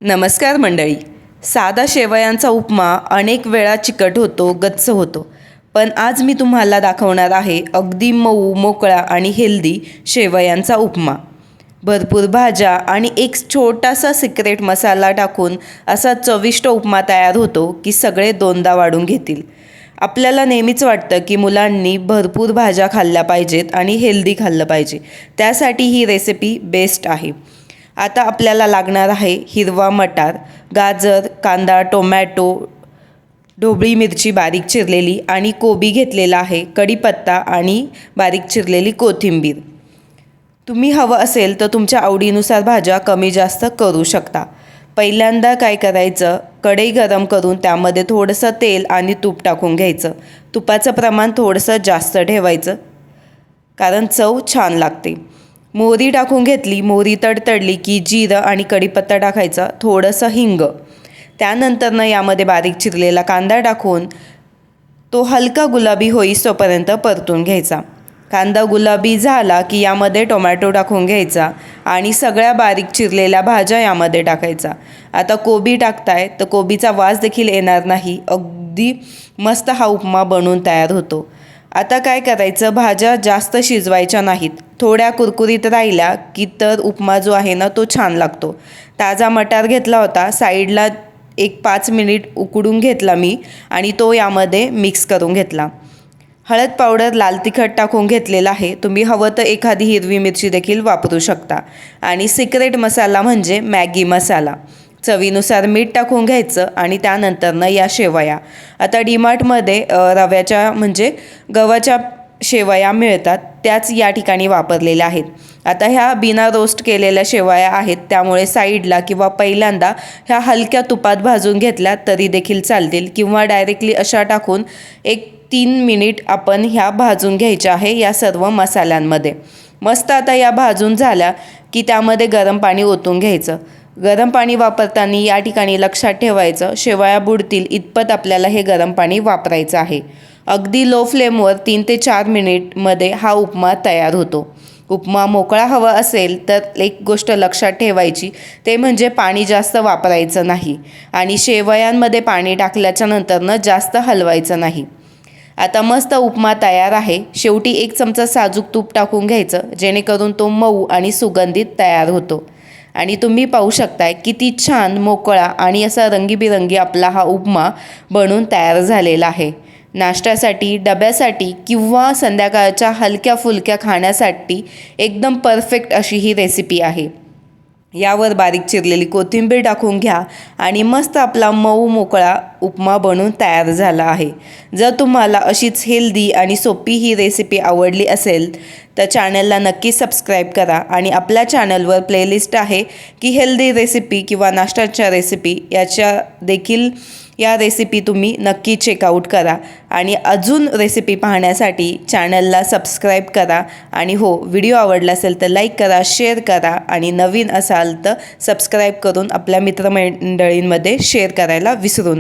नमस्कार मंडळी. साधा शेवयांचा उपमा अनेक वेळा चिकट होतो, गच्च होतो. पण आज मी तुम्हाला दाखवणार आहे अगदी मऊ, मोकळा आणि हेल्दी शेवयांचा उपमा. भरपूर भाज्या आणि एक छोटासा सिक्रेट मसाला टाकून असा चविष्ट उपमा तयार होतो की सगळे दोनदा वाढून घेतील. आपल्याला नेहमीच वाटतं की मुलांनी भरपूर भाज्या खाल्ल्या पाहिजेत आणि हेल्दी खाल्लं पाहिजे. त्यासाठी ही रेसिपी बेस्ट आहे. आता आपल्याला लागणार आहे हिरवा मटार, गाजर, कांदा, टोमॅटो, ढोबळी मिरची बारीक चिरलेली आणि कोबी घेतलेला आहे, कढीपत्ता आणि बारीक चिरलेली कोथिंबीर. तुम्ही हवं असेल तर तुमच्या आवडीनुसार भाज्या कमी जास्त करू शकता. पहिल्यांदा काय करायचं, कढई गरम करून त्यामध्ये थोडंसं तेल आणि तूप टाकून घ्यायचं. तुपाचं प्रमाण थोडंसं जास्त ठेवायचं कारण चव छान लागते. मोहरी टाकून घेतली. मोहरी तडतडली की जिरं आणि कढीपत्ता टाकायचा, थोडंसं हिंग. त्यानंतरनं यामध्ये बारीक चिरलेला कांदा टाकून तो हलका गुलाबी होईस्तोपर्यंत परतून घ्यायचा. कांदा गुलाबी झाला की यामध्ये टोमॅटो टाकून घ्यायचा आणि सगळ्या बारीक चिरलेल्या भाज्या यामध्ये टाकायचा. आता कोबी टाकताय तर कोबीचा वास देखील येणार नाही. अगदी मस्त हा उपमा बनवून तयार होतो. आता काय करायचं, भाज्या जास्त शिजवायच्या नाहीत. थोड्या कुरकुरीत राहिल्या की तर उपमा जो आहे ना तो छान लागतो. ताजा मटार घेतला होता, साईडला एक 5 मिनिट उकडून घेतला मी आणि तो यामध्ये मिक्स करून घेतला. हळद पावडर, लाल तिखट टाकून घेतलेला आहे. तुम्ही हवं तर एखादी हिरवी मिरची देखील वापरू शकता. आणि सिक्रेट मसाला म्हणजे मॅगी मसाला. चवीनुसार मीठ टाकून घ्यायचं आणि त्यानंतरनं या शेवया. आता डीमार्टमध्ये रव्याच्या म्हणजे गव्हाच्या शेवया मिळतात, त्याच या ठिकाणी वापरलेल्या आहेत. आता ह्या बिना रोस्ट केलेल्या शेवया आहेत, त्यामुळे साईडला किंवा पहिल्यांदा ह्या हलक्या तुपात भाजून घेतल्या तरी देखील चालतील किंवा डायरेक्टली अशा टाकून एक 3 मिनिट आपण ह्या भाजून घ्यायच्या आहे या सर्व मसाल्यांमध्ये. मस्त आता या भाजून झाल्या की त्यामध्ये गरम पाणी ओतून घ्यायचं. गरम पाणी वापरताना या ठिकाणी लक्षात ठेवायचं, शेवया बुडतील इतपत आपल्याला हे गरम पाणी वापरायचं आहे. अगदी लो फ्लेमवर 3 ते 4 मिनिटमध्ये हा उपमा तयार होतो. उपमा मोकळा हवा असेल तर एक गोष्ट लक्षात ठेवायची, ते म्हणजे पाणी जास्त वापरायचं नाही आणि शेवयांमध्ये पाणी टाकल्याच्या नंतरनं जास्त हलवायचं नाही. आता मस्त उपमा तयार आहे. शेवटी 1 चमचा साजूक तूप टाकून घ्यायचं, जेणेकरून तो मऊ आणि सुगंधित तयार होतो. आणि तुम्ही पाहू शकताय किती छान, मोकळा आणि असा रंगीबिरंगी आपला हा उपमा बनून तयार झालेला आहे. नाश्त्यासाठी, डब्यासाठी किंवा संध्याकाळच्या हलक्या फुलक्या खाण्यासाठी एकदम परफेक्ट अशी ही रेसिपी आहे. यावर बारीक चिरलेली कोथिंबीर टाकून घ्या आणि मस्त आपला मऊ मोकळा उपमा बनून तयार झाला आहे. जर तुम्हाला अशीच हेल्दी आणि सोपी ही रेसिपी आवडली असेल तर चॅनलला नक्की सबस्क्राईब करा. आणि आपल्या चॅनलवर प्लेलिस्ट आहे की हेल्दी रेसिपी किंवा नाश्त्याच्या रेसिपी याच्या देखील या रेसिपी तुम्ही नक्की चेकआउट करा. आणि अजून रेसिपी पाहण्यासाठी चॅनलला सबस्क्राईब करा. आणि हो, व्हिडिओ आवडला असेल तर लाईक करा, शेअर करा आणि नवीन असाल तर सबस्क्राईब करून आपल्या मित्रमंडळींमध्ये शेअर करायला विसरू नका.